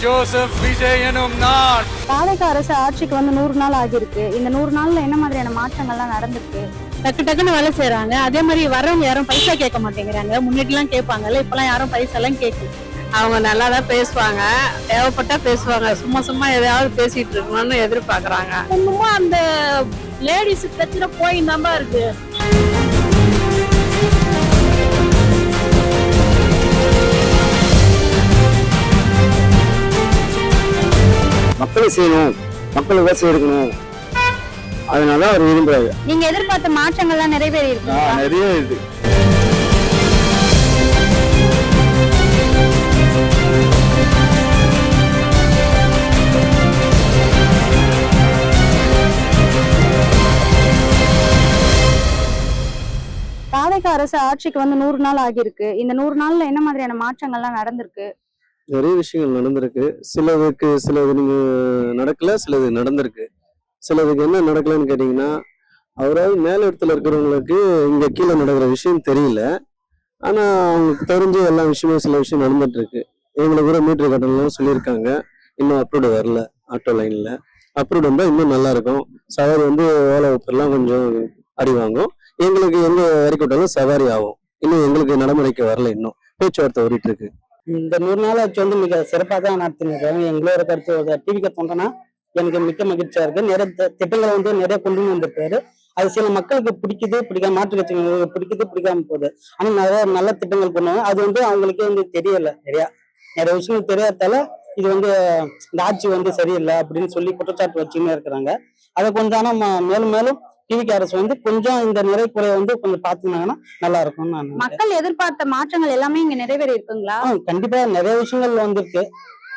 Joseph Vijay எனும் நான். தாவேகா அரசு ஆட்சிக்கு வந்து 100 நாள் ஆகியிருக்கு. இந்த 100 நாள்ல என்ன மாதிரியான மாற்றங்கள்லாம் நடந்திருக்கு? டக்குன்னு வேலை செய்யறாங்க. அதே மாதிரி வரவங்க யாரும் பைசா கேட்க மாட்டேங்கிறாங்க. முன்னாடி எல்லாம் கேட்பாங்கல்ல, இப்பெல்லாம் யாரும் பைசா எல்லாம் கேட்கல. அவங்க நல்லா தான் பேசுவாங்க, தேவைப்பட்டா பேசுவாங்க. சும்மா எதையாவது பேசிட்டு இருக்கணும்னு எதிர்பார்க்கறாங்க. இன்னும் அந்த லேடிஸ் பிரச்சனை போய் தான் இருக்கு. மக்களுக்கு செய்யணும், மக்கள் விவசாயம் இருக்கணும், அதனால அவர் விரும்புறாரு. நீங்க எதிர்பார்த்த மாற்றங்கள்லாம் நிறைவேறி இருக்கு. நிறைய இது தாவேகா அரசு ஆட்சிக்கு வந்து 100 நாள் ஆகியிருக்கு. இந்த 100 நாள்ல என்ன மாதிரியான மாற்றங்கள்லாம் நடந்திருக்கு? நிறைய விஷயங்கள் நடந்திருக்கு. சிலது நீங்க நடக்கல, சிலது நடந்திருக்கு. சிலதுக்கு என்ன நடக்கலன்னு கேட்டீங்கன்னா, அவரால் மேல இடத்துல இருக்கிறவங்களுக்கு இங்க கீழே நடக்கிற விஷயம் தெரியல. ஆனா அவங்களுக்கு தெரிஞ்சு எல்லா விஷயமும் சில விஷயம் நடந்துட்டு இருக்கு. இவங்களுக்கு கூட மீட்டர் கட்டணம்லாம் சொல்லியிருக்காங்க. இன்னும் அப்ரூவ்டு வரல. ஆட்டோ லைன்ல அப்ரூவ்டு வந்தா இன்னும் நல்லா இருக்கும். சவாரி வந்து ஓலை ஊப்பர்லாம் கொஞ்சம் அடி வாங்கும். எங்களுக்கு எங்க வரைக்கும் விட்டாலும் சவாரி ஆகும். இன்னும் எங்களுக்கு நடைமுறைக்கு வரல. இன்னும் பேச்சுவார்த்தை ஓடிட்டு இருக்கு. இந்த 100 நாள் ஆட்சி வந்து மிக சிறப்பாக தான் நடத்திருக்காங்க. எங்களோட கருத்து டிவிக்கு தொண்டனா எனக்கு மிக்க மகிழ்ச்சியா இருக்கு. நிறைய திட்டங்களை வந்து நிறைய கொண்டு வந்திருக்காரு. அது சில மக்களுக்கு பிடிக்குது, பிடிக்காம, மாற்று கட்சிகளுக்கு பிடிக்குது, பிடிக்காம போகுது. ஆனா நிறைய நல்ல திட்டங்கள் பண்ணுவாங்க. அது வந்து அவங்களுக்கே வந்து தெரியல. நிறைய விஷயங்கள் தெரியாதால இது வந்து இந்த ஆட்சி வந்து சரியில்லை அப்படின்னு சொல்லி குற்றச்சாட்டு வச்சுன்னே இருக்கிறாங்க. அதை கொஞ்சம் ஆனா மேலும் மேலும் டிவிக்கு அரசு வந்து கொஞ்சம் இந்த நிறைக்குறைய வந்து கொஞ்சம் பாத்துனாங்கன்னா நல்லா இருக்கும்னு நான் நினைக்கிறேன். மக்கள் எதிர்பார்த்த மாற்றங்கள் எல்லாமே இங்க நிறைவேறி இருக்குங்களா? கண்டிப்பா நிறைய விஷயங்கள் வந்திருக்கு.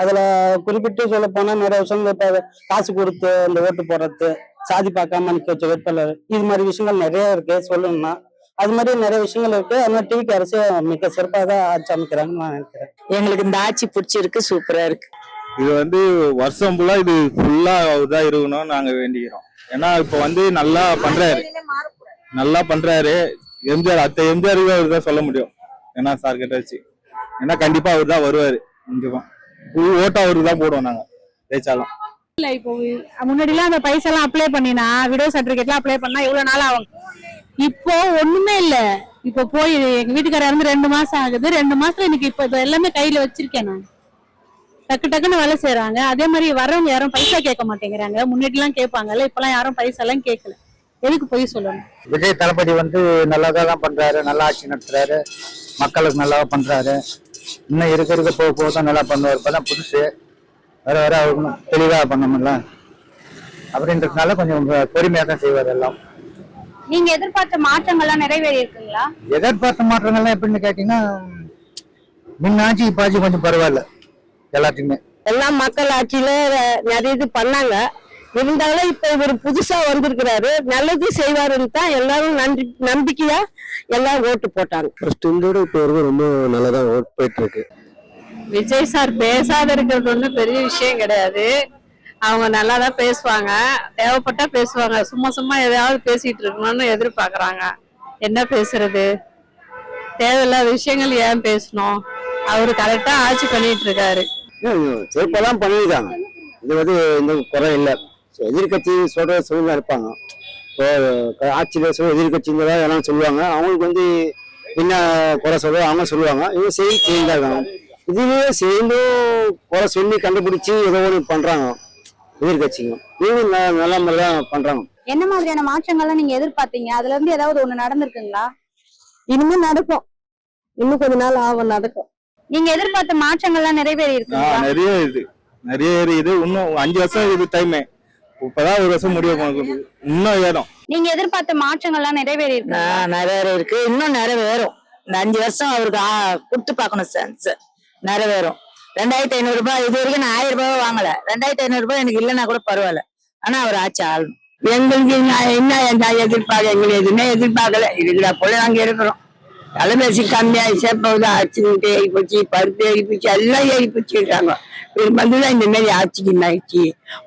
அதுல குறிப்பிட்டு சொல்ல போனா நிறைய விஷயங்கள் இப்ப காசு கொடுத்து இந்த ஓட்டு போடுறது, சாதி பார்க்காம நிக்க வச்ச வேட்பாளர், இது மாதிரி விஷயங்கள் நிறைய இருக்கு சொல்லணும்னா. அது மாதிரி நிறைய விஷயங்கள் இருக்கு. அதனால டிவிக்கு அரசு மிக சிறப்பாக தான் ஆட்சி அமைக்கிறாங்கன்னு நான் நினைக்கிறேன். எங்களுக்கு இந்த ஆட்சி பிடிச்சிருக்கு, சூப்பரா இருக்கு. இது வந்து வருஷம் ஃபுல்லா இது ஃபுல்லா இதா இருக்கணும்னு நாங்க வேண்டிக்கிறோம். ஏன்னா இப்ப வந்து நல்லா பண்றாரு. எம்ஜிஆர் எம்ஜிஆருக்கு அவர் தான் சொல்ல முடியும். ஏன்னா சார் கிட்ட வச்சு ஏன்னா கண்டிப்பா அவர் தான் வருவாரு. ஓட்டா அவருக்கு தான் போடுவோம் நாங்க ஜெயிச்சாலும். இல்ல, இப்போ முன்னாடி எல்லாம் அந்த பைசா எல்லாம் அப்ளை பண்ணினா விடோ சர்டிபிகேட் எல்லாம் அப்ளை பண்ணா எவ்வளவு நாள் ஆகும்? இப்போ ஒண்ணுமே இல்ல. இப்போ போய் எங்க வீட்டுக்காரர் இருந்து 2 மாசம் ஆகுது. 2 மாசத்துல எனக்கு இப்ப எல்லாமே கையில வச்சிருக்கேன். நான் டக்குன்னு வேலை செய்யறாங்க. அதே மாதிரி வரவங்க யாரும் பைசா கேட்க மாட்டேங்கிறாங்க. முன்னாடி எல்லாம் கேட்பாங்கல்ல, இப்பெல்லாம் யாரும் பைசா எல்லாம் கேட்கல. எதுக்கு போய் சொல்லணும்? விஜய் தளபதி வந்து நல்லதான் பண்றாரு, நல்லா ஆட்சி நடத்துறாரு, மக்களுக்கு நல்லா பண்றாரு. இன்னும் இருக்க போக தான் நல்லா பண்ணுவார். இப்பதான் புதுசு வர அவருக்கு தெளிவா பண்ணணும்ல அப்படின்றதுனால கொஞ்சம் பொறுமையா தான் செய்வார் எல்லாம். நீங்க எதிர்பார்த்த மாற்றங்கள்லாம் நிறைவேறி இருக்குங்களா? எதிர்பார்த்த மாற்றங்கள்லாம் எப்படின்னு கேட்டீங்கன்னா, முன்னாச்சு இப்பாச்சு கொஞ்சம் பரவாயில்ல. எல்லாத்தையுமே எல்லாம் மக்கள் ஆட்சியில நிறைய இது பண்ணாங்க. இருந்தாலும் இப்ப இவர் புதுசா வந்திருக்கிறாரு, நல்லது செய்வாருன்னு தான் எல்லாரும் நம்பிக்கையா எல்லாரும் ஓட்டு போட்டாங்க. இப்போ ரொம்ப நல்லதா போயிட்டு இருக்கு. விஜய் சார் பேசாத இருக்கிறது ஒன்றும் பெரிய விஷயம் கிடையாது. அவங்க நல்லா தான் பேசுவாங்க, தேவைப்பட்டா பேசுவாங்க. சும்மா எதையாவது பேசிட்டு இருக்கணும்னு எதிர்பார்க்கறாங்க. என்ன பேசுறது? தேவையில்லாத விஷயங்கள் ஏன் பேசணும்? அவரு கரெக்டா ஆட்சி பண்ணிட்டு இருக்காரு. சிறப்பெல்லாம் பண்ணிருக்காங்க. இது வந்து இந்த குறை இல்லை. எதிர்கட்சி சொல்லுங்க இருப்பாங்க. இப்போ ஆட்சியில் சொல்ல எதிர்கட்சிங்க எல்லாம் சொல்லுவாங்க. அவங்களுக்கு வந்து என்ன குறை சொல்ல அவங்க சொல்லுவாங்க. இவங்க செய்யதான் இருக்காங்க. இதுவே சேர்ந்தும் குறை சொல்லி கண்டுபிடிச்சி ஏதோ ஒன்று பண்றாங்க எதிர்கட்சிங்க. இவங்க நல்ல மாதிரிதான் பண்றாங்க. என்ன மாதிரியான மாற்றங்கள்லாம் நீங்க எதிர்பார்த்தீங்க? அதுல இருந்து ஏதாவது ஒண்ணு நடந்திருக்குங்களா? இனிமே நடக்கும். இன்னும் கொஞ்ச நாள் ஆகும், நடக்கும். நீங்க எதிர்பார்த்த மாற்றங்கள்லாம் நிறைவேறி இருக்கு. நிறைய இது இன்னும் 5 வருஷம் இது டைமே. இப்பதான் 1 வருஷம் முடியும். இன்னும் ஏறும். நீங்க எதிர்பார்த்த மாற்றங்கள்லாம் நிறைவேறி இருக்கு. நிறைவேறி இருக்கு, இன்னும் நிறைவேறும். இந்த 5 வருஷம் அவருக்கு கொடுத்து பார்க்கணும் சான்ஸ். நிறைவேறும். 2500 ரூபாய் இது வரைக்கும் நான் 1000 ரூபாய் வாங்கல. 2500 ரூபாய் எனக்கு இல்லைன்னா கூட பரவாயில்ல. ஆனா அவர் ஆட்சி ஆளணும். எங்களுக்கு என்ன எதிர்பார்க்க? எங்களுக்கு எதுவுமே எதிர்பார்க்கல. இருக்கிற போல நாங்க இருக்கிறோம். தலைமைசி கம்மியாயிடுச்சு, போகுது அரிசி மூட்டை ஏறி போச்சு, பருப்பு ஏறி போச்சு, எல்லாம் ஏறி போச்சுருக்காங்க. வந்துதான் இந்த மாதிரி ஆட்சிக்கு ஆயிடுச்சு.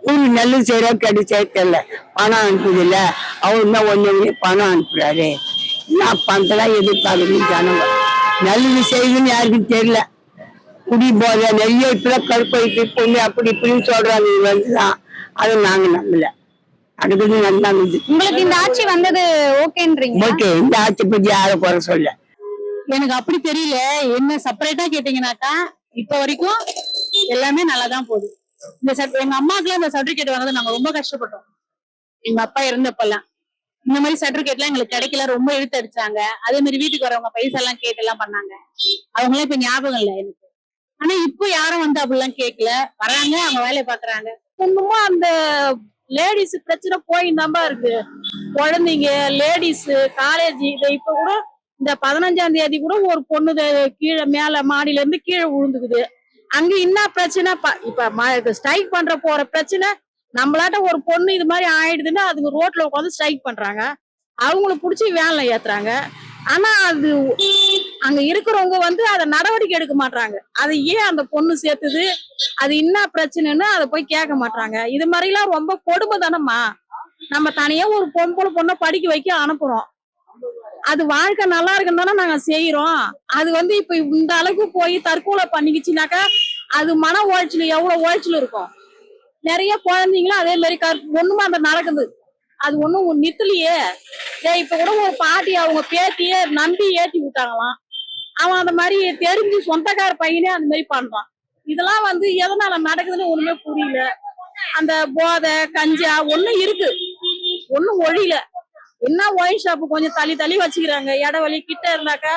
ஊரு நெல்லு செய்யற கடி சேர்க்கல, பணம் அனுப்புது இல்ல. அவரு தான் ஒண்ணு பணம் அனுப்புறாரு. நான் பணத்தெல்லாம் எதிர்பார்க்கணும். ஜனங்க நல்லது செய்யுதுன்னு யாருக்கும் தெரியல. குடி போதை நிறைய இப்பதான் கருப்பைக்கு பொண்ணு அப்படி இப்படின்னு சொல்றாங்க. இது வந்துதான் அதை நாங்க நம்பல. அடுத்தது நல்லா இருந்துச்சு. உங்களுக்கு இந்த ஆட்சி வந்தது ஓகேன்றீங்க? ஓகே, இந்த ஆட்சி பத்தி யாரும் குறை சொல்ல. எனக்கு அப்படி தெரியல. என்ன செப்பரேட்டா கேட்டீங்கன்னாக்கா இப்ப வரைக்கும் எல்லாமே நல்லாதான் போகுது. எங்க அம்மாக்குலாம் இந்த சர்டிபிகேட் வாங்குறது நாங்க ரொம்ப கஷ்டப்பட்டோம். எங்க அப்பா இருந்தப்பெல்லாம் இந்த மாதிரி சர்டிபிகேட் எல்லாம் எங்களுக்கு கிடைக்கல, ரொம்ப இழுத்து அடிச்சாங்க. அதே மாதிரி வீட்டுக்கு வரவங்க பைசா எல்லாம் கேட்டு எல்லாம் பண்ணாங்க. அவங்களாம் இப்ப ஞாபகம் இல்லை எனக்கு. ஆனா இப்போ யாரும் வந்து அப்படிலாம் கேட்கல, வராங்க, அவங்க வேலையை பாக்குறாங்க. இன்னமும் அந்த லேடிஸ் பிரச்சனை போயின்னு இருக்கு. குழந்தைங்க, லேடிஸ், காலேஜ், இதை இப்ப கூட இந்த 15ஆம் தேதி கூட ஒரு பொண்ணு கீழே மேல மாடியில இருந்து கீழே விழுந்துக்குது. அங்க என்ன பிரச்சனை? இப்ப ஸ்ட்ரைக் பண்ற போற பிரச்சனை நம்மளாட்ட ஒரு பொண்ணு இது மாதிரி ஆயிடுதுன்னா அதுக்கு ரோட்ல உட்காந்து ஸ்ட்ரைக் பண்றாங்க. அவங்கள புடிச்சு வேன்ல ஏத்துறாங்க. ஆனா அது அங்க இருக்கிறவங்க வந்து அதை நடவடிக்கை எடுக்க மாட்டாங்க. அது ஏன் அந்த பொண்ணு சேர்த்துது, அது என்ன பிரச்சனைன்னு அதை போய் கேட்க மாட்டாங்க. இது மாதிரி எல்லாம் ரொம்ப கொடுமை தானம்மா. நம்ம தனியா ஒரு பொண்ணை படிக்க வைக்க அனுப்புறோம். அது வாழ்க்கை நல்லா இருக்குன்னு தானே நாங்க செய்யறோம். அது வந்து இப்ப இந்த அளவுக்கு போய் தற்கொலை பண்ணிக்கிச்சுனாக்கா அது மன உளைச்சல் எவ்வளவு உளைச்சல் இருக்கும். நிறைய குழந்தைங்களும் அதே மாதிரி ஒண்ணுமா அந்த நடக்குது. அது ஒண்ணும் நித்தலையே. இப்ப கூட ஒரு பாட்டி அவங்க பேத்திய நம்பி ஏற்றி விட்டாங்களாம். அவன் அந்த மாதிரி தெரிஞ்சு சொந்தக்கார பையனே அந்த மாதிரி பண்றான். இதெல்லாம் வந்து எதனால நடக்குதுன்னு ஒண்ணுமே புரியல. அந்த போதை, கஞ்சா ஒண்ணும் இருக்கு, ஒண்ணும் ஒழியல. என்ன ஒயின் ஷாப்பு கொஞ்சம் தள்ளி வச்சுக்கிறாங்க. இடவெளி கிட்ட இருந்தாக்கா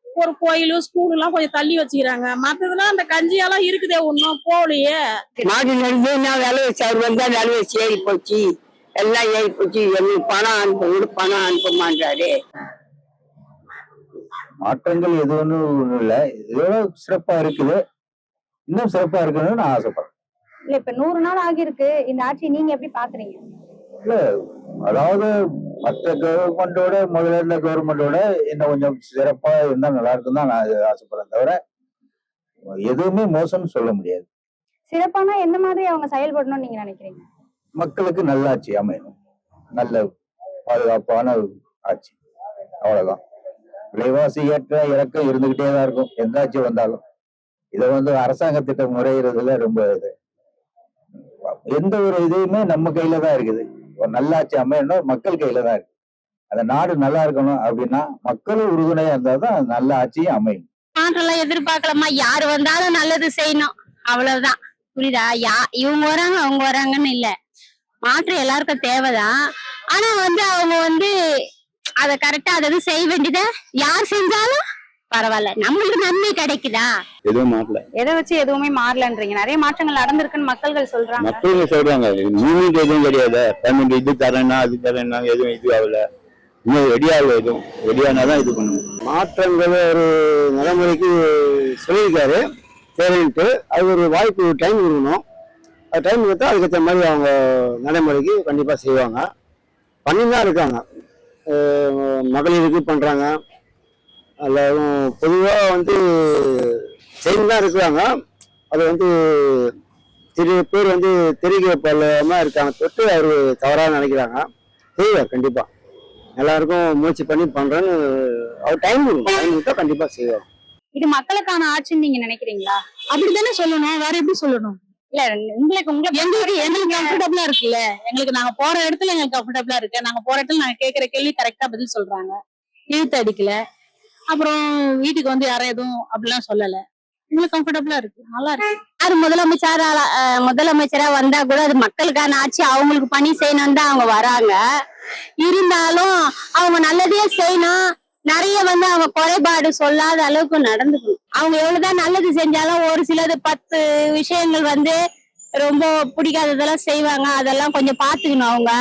ஒரு கோயிலு, ஸ்கூல் எல்லாம் கொஞ்சம் தள்ளி வச்சுக்கிறாங்க. மத்ததெல்லாம் அந்த கஞ்சியெல்லாம் இருக்குதே, ஒண்ணும் போகலையே. மாடி நடுந்து என்ன விலை வச்சு அவர் வந்தா விலை வச்சு ஏறி போச்சு, எல்லாம் ஏறி போச்சு. எங்களுக்கு பணம் அனுப்பமான்றாரு. மாற்றங்கள் எது ஒன்றும் இல்லை, இதோட சிறப்பா இருக்குது, இன்னும் சிறப்பா இருக்குன்னு நான் ஆசைப்படுறேன். இல்ல இப்ப 100 நாள் ஆகிருக்கு இந்த ஆட்சி, நீங்க எப்படி பாக்குறீங்க? இல்ல, அதாவது மற்ற கவர்மெண்டோட முதல்ல இருந்த கவர்மெண்டோட இன்னும் கொஞ்சம் சிறப்பா இருந்தா நல்லா இருக்கும் தான் நான் ஆசைப்படுறேன். தவிர எதுவுமே மோசம்னு சொல்ல முடியாது. சிறப்பான எந்த மாதிரி அவங்க செயல்படணும்னு நீங்க நினைக்கிறீங்க? மக்களுக்கு நல்லாட்சி அமையணும், நல்ல பாதுகாப்பான ஆட்சி, அவ்வளவுதான். விலைவாசி ஏற்ற இறக்கம் இருந்துகிட்டே தான் இருக்கும் எந்த ஆட்சி வந்தாலும். இதை வந்து அரசாங்க திட்டம் முறைகிறதுல ரொம்ப இது, எந்த ஒரு இதுவுமே நம்ம கையில தான் இருக்குது. ஒரு நல்லாட்சி அமையணும் மக்கள் கையில தான் இருக்கு. அந்த நாடு நல்லா இருக்கணும் அப்படின்னா மக்களும் உறுதுணையா இருந்தாதான் நல்ல ஆட்சியும் அமையும். மாற்றம்லாம் எதிர்பார்க்கலாமா? யாரு வந்தாலும் நல்லது செய்யணும், அவ்வளவுதான். புரியுதா? இவங்க வராங்க அவங்க வராங்கன்னு இல்ல, மாற்றம் எல்லாருக்கும் தேவைதான். ஆனா வந்து அவங்க வந்து அத கரெக்டா அதை செய்ய வேண்டியத யார் செஞ்சாலும் பரவாயில்ல, நம்மளுக்கு நன்மை கிடைக்குதா? எதுவும் மாறல. எதை வச்சு எதுவுமே மாறலன்றீங்க? நிறைய மாற்றங்கள் நடந்திருக்குன்னு மக்கள்கள் சொல்றாங்க. மக்கள் சொல்றாங்க மூமெண்ட் எதுவும் கிடையாது. பேமெண்ட் இது தரேன்னா அது தரேன்னா எதுவும் இது ஆகல, இன்னும் ரெடியாகல. எதுவும் ரெடியானாதான் இது பண்ணணும். மாற்றங்கள் ஒரு நடைமுறைக்கு சொல்லியிருக்காரு சரின்ட்டு, அது ஒரு வாய்ப்பு, டைம் கொடுக்கணும். அது டைம் கொடுத்தா அதுக்கேற்ற மாதிரி அவங்க நடைமுறைக்கு கண்டிப்பாக செய்வாங்க. பண்ணி தான் இருக்காங்க. மகளிருக்கு பண்ணுறாங்க, எல்லாரும் பொதுவாக வந்து செய்து தான் இருக்கிறாங்க. அது வந்து சில பேர் வந்து தெரிவிக்க பல்லாம இருக்காங்க, தொட்டு அவர் தவறாக நினைக்கிறாங்க. செய்வார் கண்டிப்பாக, எல்லாருக்கும் முயற்சி பண்ணி பண்ணுறேன்னு அவர் டைம் கொடுத்தா கண்டிப்பாக செய்வார். இது மக்களுக்கான ஆட்சின்னு நீங்க நினைக்கிறீங்களா? அப்படித்தானே சொல்லணும், வேற எப்படி சொல்லணும்? இல்ல உங்களுக்கு எங்களுக்கு கம்ஃபர்டபுளா இருக்குல்ல. எங்களுக்கு நாங்க போற இடத்துல எங்களுக்கு கம்ஃபர்டபுளா இருக்கு. நாங்க போற இடத்துல நாங்க கேட்கிற கேள்வி கரெக்டா பதில் சொல்றாங்க, இழுத்து அடிக்கல. அப்புறம் வீட்டுக்கு வந்து யாரும் எதுவும் அப்படிலாம் சொல்லல. எங்களுக்கு கம்ஃபர்டபுளா இருக்கு, நல்லா இருக்கு. யாரு முதலமைச்சரா வந்தா கூட அது மக்களுக்கான ஆட்சி, அவங்களுக்கு பணி செய்யணும் தான் அவங்க வராங்க. இருந்தாலும் அவங்க நல்லதே செய்யணும். நிறைய வந்து அவங்க குறைபாடு சொல்லாத அளவுக்கு நடந்துக்கணும். அவங்க எவ்வளவுதான் நல்லது செஞ்சாலும் ஒரு சிலது 10 விஷயங்கள் வந்து ரொம்ப பிடிக்காததெல்லாம் செய்வாங்க. அதெல்லாம் கொஞ்சம் பாத்துக்கணும். அவங்க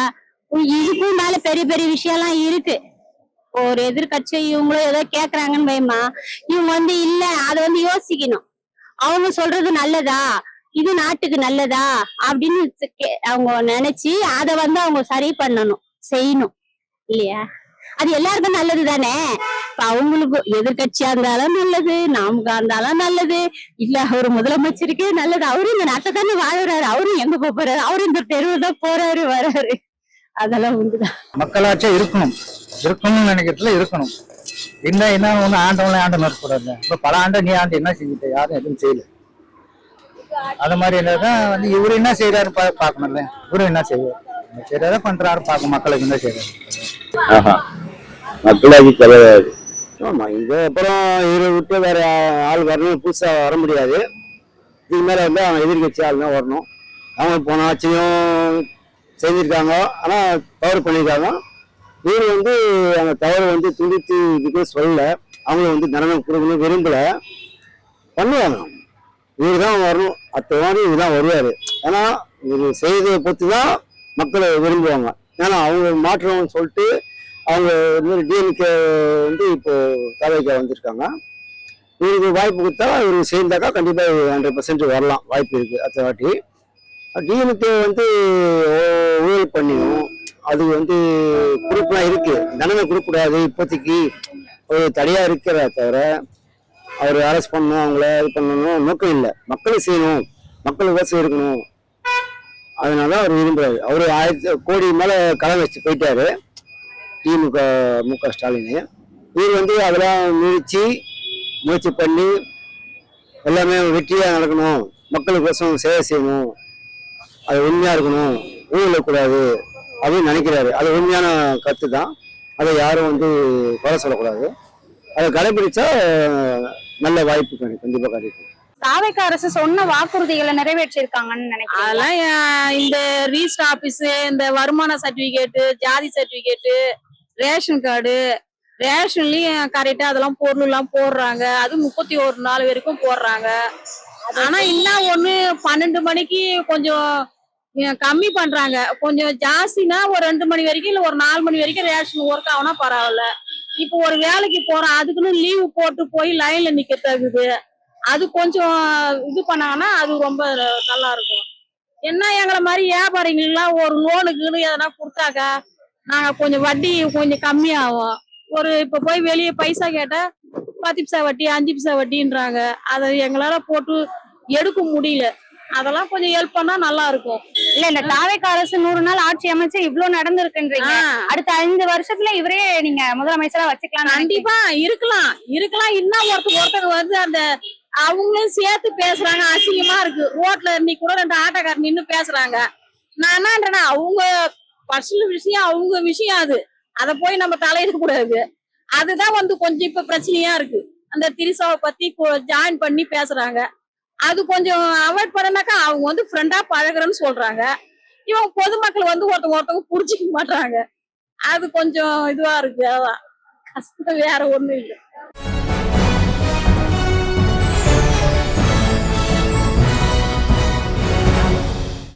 இதுக்கும் மேல பெரிய பெரிய விஷயம் எல்லாம் இருக்கு. ஒரு எதிர்கட்சி இவங்களும் ஏதோ கேக்குறாங்கன்னு வைமா, இவங்க வந்து இல்ல, அதை வந்து யோசிக்கணும். அவங்க சொல்றது நல்லதா, இது நாட்டுக்கு நல்லதா அப்படின்னு அவங்க நினைச்சு அதை வந்து அவங்க சரி பண்ணணும், செய்யணும் இல்லையா? அது எல்லாருக்கும் நல்லது தானே. இப்ப அவங்களுக்கு எதிர்கட்சியா இருந்தாலும் நல்லது, நாமக்கா இருந்தாலும் நல்லது, இல்ல ஒரு முதலமைச்சருக்கே நல்லது. அவரும் இந்த நாட்டை தானே வாழுறாரு, அவரும் எங்க போறாரு, அவரும் இந்த தெருவு தான் போறாரு வர்றாரு. அதெல்லாம் உண்டுதான். மக்களாட்சியா இருக்கணும்னு நினைக்கிறதுல இருக்கணும். என்ன ஒண்ணு ஆண்டவங்கள இருக்கக்கூடாது. இப்ப பல ஆண்டு நீ ஆண்டு என்ன செஞ்சுட்ட, யாரும் எதுவும் செய்யல. அது மாதிரி என்னதான் வந்து இவரு என்ன செய்யறாரு பாக்கணும்ல. இவரு என்ன செய்யறாரு பண்றாரு பார்க்க, மக்களுக்கு என்ன செய்யறாரு. மக்களாட்சி கிடையாது. ஆமா, இது அப்புறம் இவரை விட்டு வேற ஆள் வரணும், புதுசா வர முடியாது. இதுக்கு மேல வந்து அவங்க எதிர்கட்சி ஆள் தான் வரணும். அவங்க போன ஆட்சியும் செஞ்சிருக்காங்க, ஆனா தவறு பண்ணியிருக்காங்க. இவரு வந்து அந்த தவறு வந்து துடித்து இதுக்கு சொல்லல, அவங்க வந்து தண்டனை கொடுக்கணும் விரும்பல, பண்ணுவாங்க. இவரு தான் வரணும், அடுத்த மாதிரி இவர் தான் வருவாரு. ஏன்னா இவர் செய்ததை பொறுத்து தான் மக்களை விரும்புவாங்க. ஏன்னா அவங்க மாற்றம்னு சொல்லிட்டு அவங்க வந்து டிஎம்கே வந்து இப்போ தலைக்க வந்திருக்காங்க. இவருக்கு வாய்ப்பு கொடுத்தா இவருக்கு சேர்ந்தாக்கா கண்டிப்பா 100% வரலாம், வாய்ப்பு இருக்கு. அடுத்த வாட்டி டிஎம்கே வந்து ஊழல் பண்ணியும் அது வந்து குரூப்லாம் இருக்கு, தண்டனை கொடுக்கக்கூடாது இப்போதைக்கு ஒரு தடையா இருக்கிற தவிர அவர் அரெஸ்ட் பண்ணணும், அவங்கள இது பண்ணணும் நோக்கம் இல்லை. மக்களுக்கு செய்யணும், மக்கள் விவசாயம் இருக்கணும், அதனால அவர் விரும்புறாரு. அவரு 1000 கோடி மேல கடன் வச்சு போயிட்டாரு திமுக மு.க. ஸ்டாலின். இவர் வந்து அதெல்லாம் முயற்சி பண்ணி எல்லாமே வெற்றியா நடக்கணும், மக்களுக்கு விவசாயம் சேவை செய்யணும், அது உண்மையா இருக்கணும், ஊழக்கூடாது அப்படின்னு நினைக்கிறாரு. அது உண்மையான கருத்து தான், அதை யாரும் வந்து குறை சொல்லக்கூடாது. அதை கடைபிடிச்சா நல்ல வாய்ப்பு கண்டிப்பா கிடைக்கும். தாவேக்கா அரசு சொன்ன வாக்குறுதிகளை நிறைவேற்றிருக்காங்கன்னு நினைக்கிறேன். அதெல்லாம் இந்த ரீஸ்ட் ஆபீஸ், இந்த வருமான சர்டிபிகேட்டு, ஜாதி சர்டிபிகேட்டு, ரேஷன் கார்டு, ரேஷன்லயும் கரெக்டா அதெல்லாம் பொருள் எல்லாம் போடுறாங்க. அது 31 நாள் வரைக்கும் போடுறாங்க. ஆனா இன்னும் ஒண்ணு 12 மணிக்கு கொஞ்சம் கம்மி பண்றாங்க. கொஞ்சம் ஜாஸ்தினா ஒரு 2 மணி வரைக்கும் இல்ல ஒரு 4 மணி வரைக்கும் ரேஷன் ஒர்க் ஆகுனா பரவாயில்ல. இப்போ ஒரு வேலைக்கு போறோம், அதுக்குன்னு லீவு போட்டு போய் லைன்ல நிக்க தகுது. அது கொஞ்சம் இது பண்ணாங்கன்னா அது ரொம்ப நல்லா இருக்கும். என்ன எங்களை மாதிரி வியாபாரிகள்லாம் ஒரு லோனுக்குன்னு எதனா கொடுத்தாக்கா நாங்க கொஞ்சம் வட்டி கொஞ்சம் கம்மியாகும். இப்ப போய் வெளியே பைசா கேட்டா 10 பைசா வட்டி 5 பைசா வட்டின்றாங்க. அதை எங்களால போட்டு எடுக்க முடியல. அதெல்லாம் கொஞ்சம் ஹெல்ப் பண்ணா நல்லா இருக்கும். இல்ல இந்த தாவேக்கா அரசு 100 நாள் ஆட்சி அமைச்சு இவ்வளவு நடந்திருக்குன்றீங்க. அடுத்த 5 வருஷத்துல இவரே நீங்க முதலமைச்சரா வச்சுக்கலாம். கண்டிப்பா இருக்கலாம். இன்னும் ஒருத்தங்க வந்து அந்த அவங்களும் சேர்த்து பேசுறாங்க, அசிங்கமா இருக்கு. ரோட்ல இன்னைக்கு கூட 2 ஆட்டோக்காரர் நின்னு பேசுறாங்க. நான் என்னன்றேன்னா அவங்க பர்சனல் விஷயம், அவங்க விஷயம் அது. அதை போய் நம்ம தலையிட கூடாது. அதுதான் வந்து கொஞ்சம் இப்ப பிரச்சனையா இருக்கு. அந்த திரிசாவை பத்தி ஜாயின் பண்ணி பேசுறாங்க. அது கொஞ்சம் அவாய்ட் பண்ணனாக்கா அவங்க வந்து ஃப்ரெண்டா பழகுறேன்னு சொல்றாங்க. இவங்க பொதுமக்கள் வந்து ஒருத்தவங்க புரிஞ்சுக்க மாட்டாங்க. அது கொஞ்சம் இதுவா இருக்கு. அதான் கஷ்டம், வேற ஒண்ணும் இல்லை.